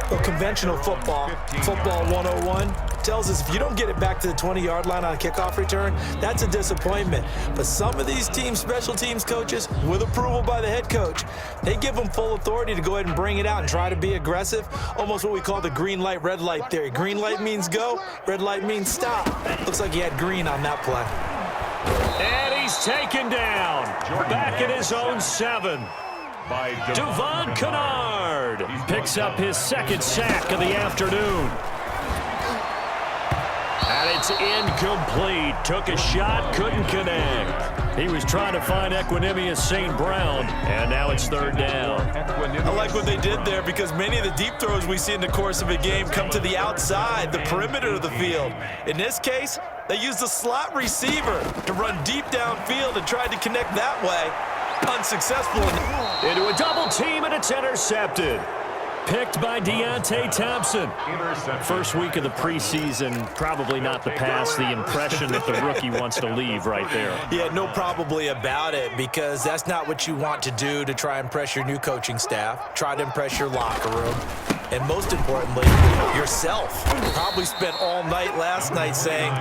Well, conventional football, football 101, tells us if you don't get it back to the 20-yard line on a kickoff return, that's a disappointment. But some of these teams, special teams coaches, with approval by the head coach, they give them full authority to go ahead and bring it out and try to be aggressive, almost what we call the green light, red light theory. Green light means go, red light means stop. Looks like he had green on that play. And he's taken down, back at his own 7. Devon Kennard picks up his second sack of the afternoon. And it's incomplete. Took a shot, couldn't connect. He was trying to find Equanimous St. Brown, and now it's third down. I like what they did there because many of the deep throws we see in the course of a game come to the outside, the perimeter of the field. In this case, they used a slot receiver to run deep downfield and tried to connect that way. Unsuccessful. Into a double team, and it's intercepted. Picked by Deontay Thompson. First week of the preseason, probably not the pass, the impression that the rookie wants to leave right there. Yeah, no probably about it, because that's not what you want to do to try and impress your new coaching staff, try to impress your locker room, and most importantly, yourself. Probably spent all night last night saying,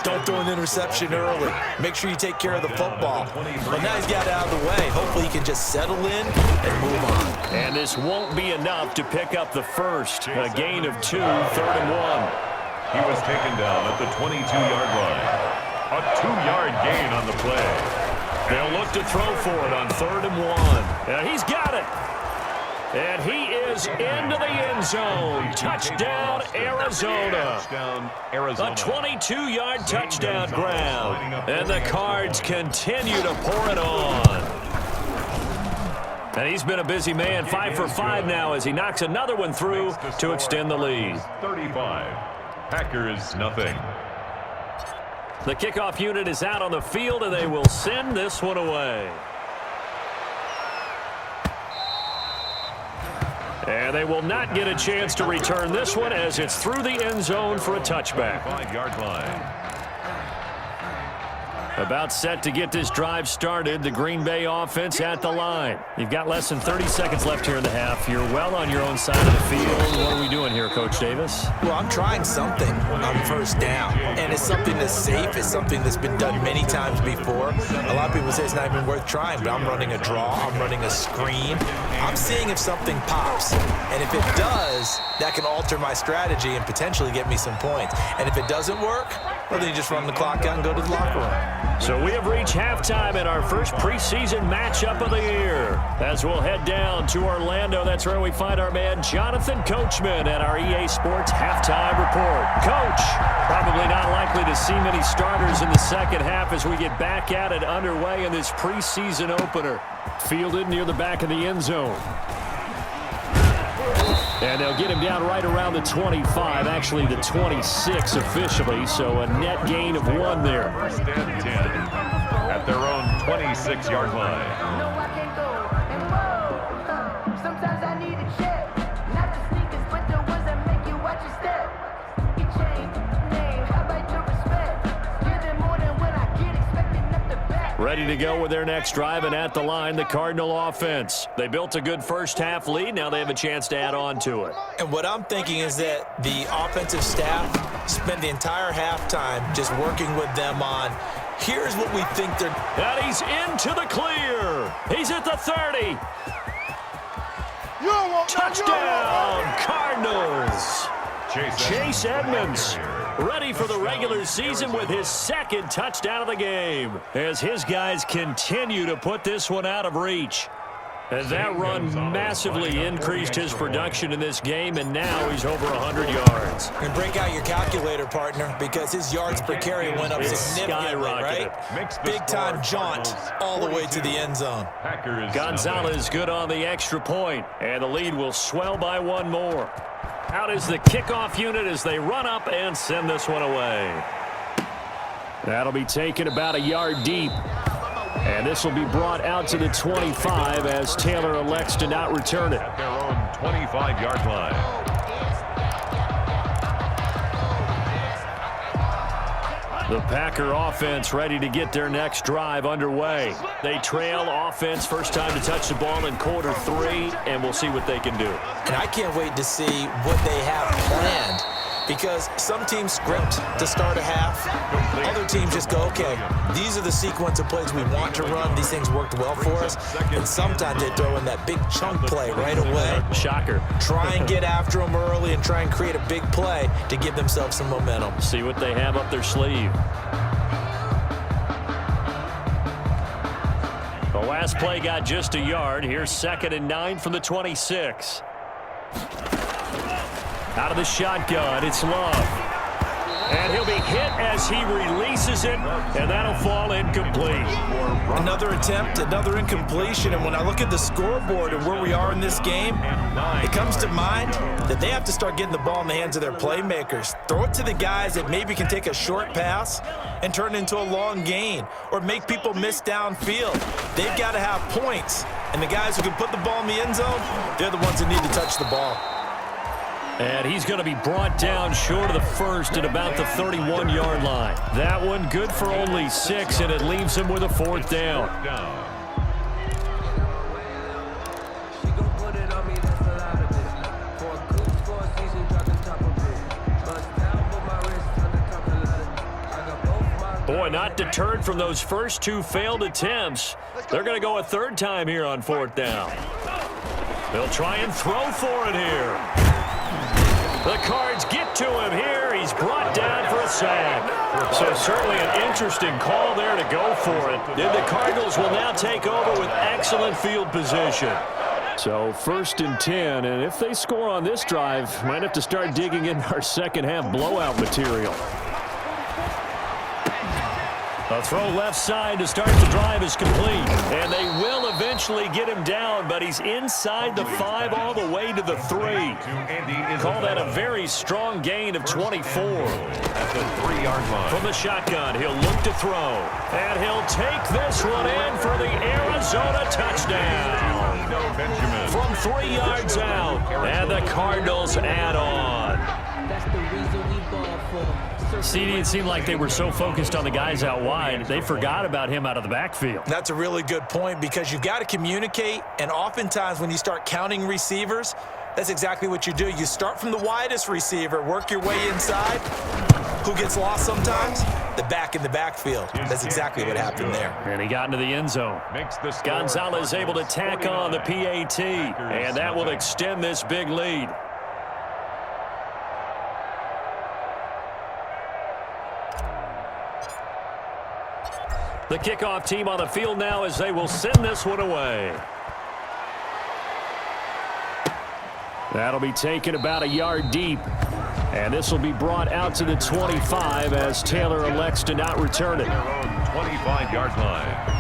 don't throw an interception early. Make sure you take care of the football. But now he's got it out of the way. Hopefully he can just settle in and move on. And this won't be enough to pick up the first. A gain of 2, 3rd and 1. He was taken down at the 22-yard line. A 2-yard gain on the play. They'll look to throw for it on 3rd and 1. And he's got it. And he is into the end zone. Touchdown, Arizona. A 22-yard touchdown grab. And the Cards continue to pour it on. And he's been a busy man, 5 for 5 now as he knocks another one through to extend the lead. 35. Packers, nothing. The kickoff unit is out on the field, and they will send this one away. And they will not get a chance to return this one as it's through the end zone for a touchback. 5-yard line. About set to get this drive started, the Green Bay offense at the line. You've got less than 30 seconds left here in the half. You're well on your own side of the field. What are we doing here, Coach Davis? Well, I'm trying something on first down, and it's something that's safe. It's something that's been done many times before. A lot of people say it's not even worth trying, but I'm running a draw. I'm running a screen. I'm seeing if something pops, and if it does, that can alter my strategy and potentially get me some points. And if it doesn't work, well, then you just run the clock out and go to the locker room. So we have reached halftime in our first preseason matchup of the year. As we'll head down to Orlando, that's where we find our man Jonathan Coachman at our EA Sports Halftime Report. Coach, probably not likely to see many starters in the second half as we get back at it underway in this preseason opener. Fielded near the back of the end zone. And they'll get him down right around the 25, actually the 26 officially, so a net gain of 1 there. First and 10 at their own 26-yard line. No, I can't go and whoa. Sometimes I need a check. Not the sneakers, but the ones that make you watch your step. You change name, how about your respect? Give them more than when I get expecting up the back. Ready to go with their next drive, and at the line, the Cardinal offense. They built a good first-half lead. Now they have a chance to add on to it. And what I'm thinking is that the offensive staff spent the entire halftime just working with them on, here's what we think they're... And he's into the clear. He's at the 30. Touchdown, Cardinals. Chase Edmonds ready for the regular season with his second touchdown of the game as his guys continue to put this one out of reach. And that run massively increased his production in this game, and now he's over 100 yards. And break out your calculator, partner, because his yards per carry went up significantly, right? Big-time jaunt all the way to the end zone. Gonzalez good on the extra point, and the lead will swell by 1 more. Out is the kickoff unit as they run up and send this one away. That'll be taken about a yard deep. And this will be brought out to the 25 as Taylor elects to not return it. At their own 25-yard line. The Packer offense ready to get their next drive underway. They trail offense, first time to touch the ball in quarter 3, and we'll see what they can do. And I can't wait to see what they have planned, because some teams script to start a half. Other teams just go, okay, these are the sequence of plays we want to run. These things worked well for us. And sometimes they throw in that big chunk play right away. Shocker. Try and get after them early and try and create a big play to give themselves some momentum. See what they have up their sleeve. The last play got just a yard. Here's 2nd and 9 from the 26. Out of the shotgun, it's Love. And he'll be hit as he releases it, and that'll fall incomplete. Another attempt, another incompletion, and when I look at the scoreboard and where we are in this game, it comes to mind that they have to start getting the ball in the hands of their playmakers. Throw it to the guys that maybe can take a short pass and turn it into a long gain, or make people miss downfield. They've got to have points, and the guys who can put the ball in the end zone, they're the ones that need to touch the ball. And he's going to be brought down short of the first at about the 31-yard line. That one good for only 6, and it leaves him with a 4th down. Boy, not deterred from those first 2 failed attempts. They're going to go a 3rd time here on 4th down. They'll try and throw for it here. The Cards get to him here. He's brought down for a sack. So certainly an interesting call there to go for it. And the Cardinals will now take over with excellent field position. So 1st and 10, and if they score on this drive, might have to start digging in our second half blowout material. A throw left side to start the drive is complete. And they will eventually get him down, but he's inside the 5 all the way to the 3. Call that a very strong gain of 24. At the 3-yard line. From the shotgun, he'll look to throw. And he'll take this one in for the Arizona touchdown. From 3 yards out, and the Cardinals add on. That's the reason we ball for. CD, it seemed like they were so focused on the guys out wide, they forgot about him out of the backfield. That's a really good point, because you've got to communicate, and oftentimes when you start counting receivers, that's exactly what you do. You start from the widest receiver, work your way inside. Who gets lost sometimes? The back in the backfield. That's exactly what happened there. And he got into the end zone. Gonzalez able to tack on the PAT, and that will extend this big lead. The kickoff team on the field now as they will send this one away. That'll be taken about a yard deep. And this will be brought out to the 25 as Taylor elects to not return it. 25-yard line.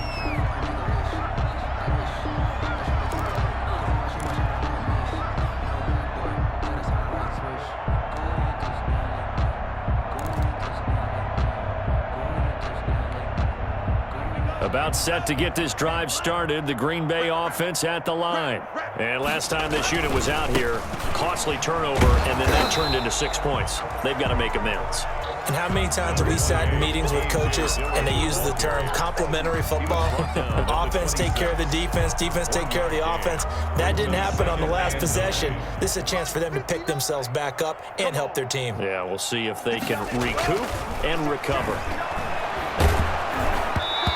About set to get this drive started, the Green Bay offense at the line. And last time this unit was out here, costly turnover, and then that turned into 6 points. They've got to make amends. And how many times have we sat in meetings with coaches and they use the term complementary football? Offense take care of the defense, defense take care of the offense. That didn't happen on the last possession. This is a chance for them to pick themselves back up and help their team. Yeah, we'll see if they can recoup and recover.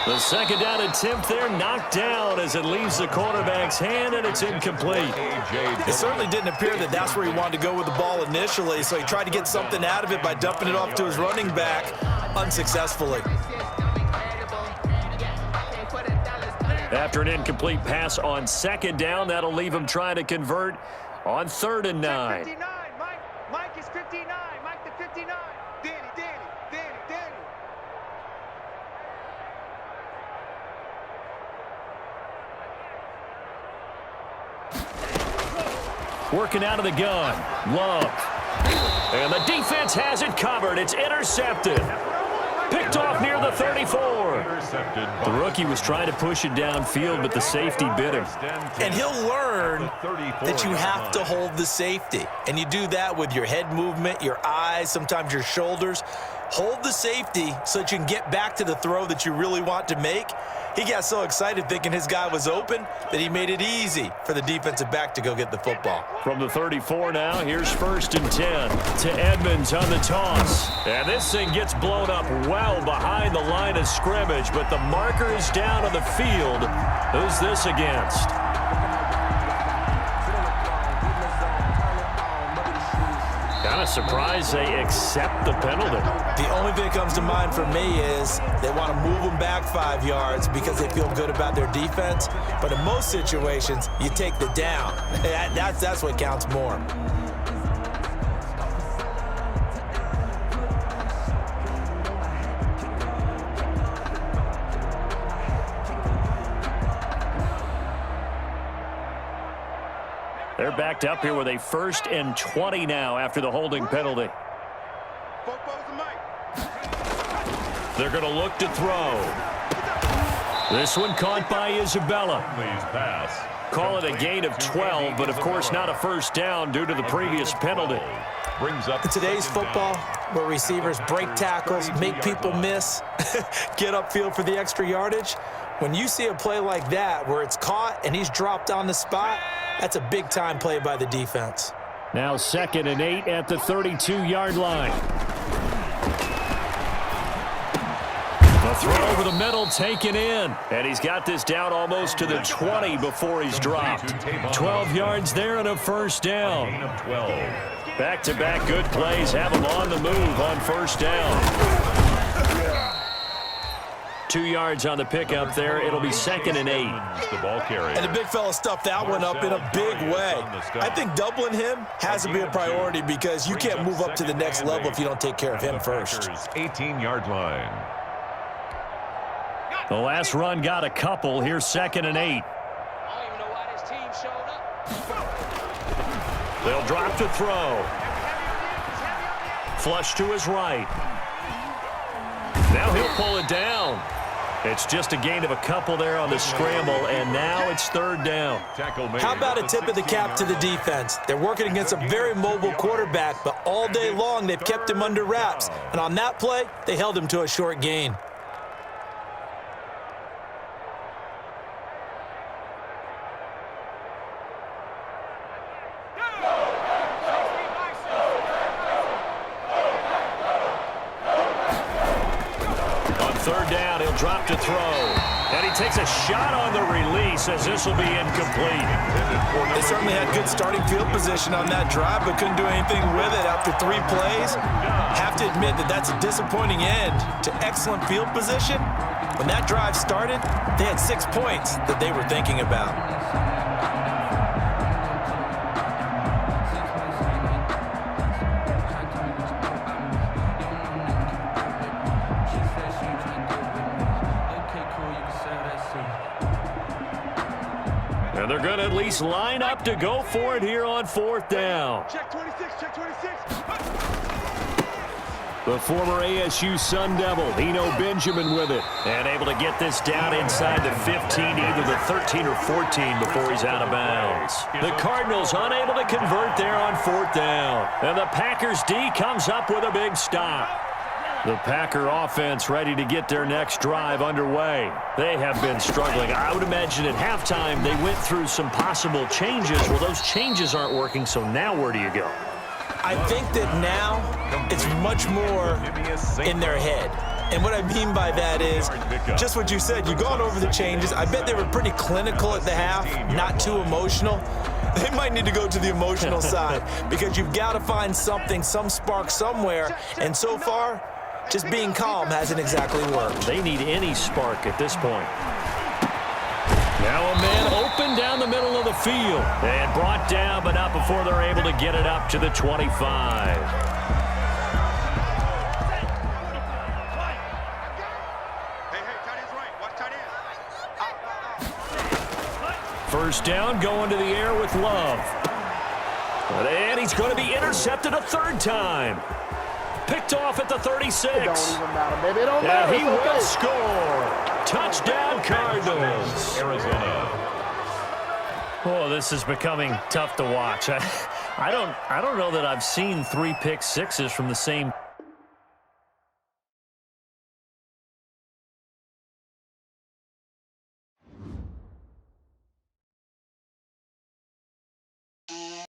The second down attempt there knocked down as it leaves the quarterback's hand, and it's incomplete. It certainly didn't appear that that's where he wanted to go with the ball initially, so he tried to get something out of it by dumping it off to his running back unsuccessfully. After an incomplete pass on second down, that'll leave him trying to convert on 3rd and 9. 59, Mike is 59, Mike the 59. Danny. Working out of the gun. Love. And the defense has it covered. It's intercepted. Picked off near the 34. The rookie was trying to push it downfield, but the safety bit him. And he'll learn that you have to hold the safety. And you do that with your head movement, your eyes, sometimes your shoulders. hold the safety so that you can get back to the throw that you really want to make. He got so excited thinking his guy was open that he made it easy for the defensive back to go get the football. From the 34 now, here's 1st and 10 to Edmonds on the toss. And this thing gets blown up well behind the line of scrimmage, but the marker is down on the field. Who's this against? Kind of surprised they accept the penalty. The only thing that comes to mind for me is they want to move them back 5 yards because they feel good about their defense. But in most situations, you take the down. That's what counts more. They're backed up here with a 1st and 20 now after the holding penalty. They're going to look to throw. This one caught by Isabella. Please pass. Call it a gain of 12, but of course not a 1st down due to the previous penalty. Brings up In today's football, where receivers break tackles, make people miss, get upfield for the extra yardage, when you see a play like that where it's caught and he's dropped on the spot, that's a big-time play by the defense. Now 2nd and 8 at the 32-yard line. The throw over the middle taken in. And he's got this down almost to the 20 before he's dropped. 12 yards there and a 1st down. gain of 12. Back-to-back good plays have him on the move on 1st down. 2 yards on the pickup there. It'll be 2nd and 8. The ball carrier. And the big fella stuffed that one up in a big way. I think doubling him has to be a priority because you can't move up to the next level if you don't take care of him first. 18-yard line. The last run got a couple. Here's 2nd and 8. I don't even know why this team showed up. They'll drop to throw. Flush to his right. Now he'll pull it down. It's just a gain of a couple there on the scramble, and now it's 3rd down. How about a tip of the cap to the defense? They're working against a very mobile quarterback, but all day long they've kept him under wraps. And on that play, they held him to a short gain. Drop to throw. And he takes a shot on the release as this will be incomplete. They certainly had good starting field position on that drive, but couldn't do anything with it after 3 plays. Have to admit that that's a disappointing end to excellent field position. When that drive started, they had 6 points that they were thinking about. And they're going to at least line up to go for it here on 4th down. Check 26, check 26. The former ASU Sun Devil, Eno Benjamin with it. And able to get this down inside the 15, either the 13 or 14 before he's out of bounds. The Cardinals unable to convert there on 4th down. And the Packers D comes up with a big stop. The Packer offense ready to get their next drive underway. They have been struggling. I would imagine at halftime they went through some possible changes. Well, those changes aren't working, so now where do you go? I think that now it's much more in their head. And what I mean by that is just what you said. You've gone over the changes. I bet they were pretty clinical at the half, not too emotional. They might need to go to the emotional side because you've got to find something, some spark somewhere. And so far, just being calm hasn't exactly worked. They need any spark at this point. Now a man open down the middle of the field. And brought down, but not before they're able to get it up to the 25. First down, going to the air with Love. And he's going to be intercepted a 3rd time. Picked off at the 36. It don't even matter, baby. It don't matter. He will score. Touchdown, Cardinals. Arizona. Oh, this is becoming tough to watch. I don't know that I've seen 3 pick sixes from the same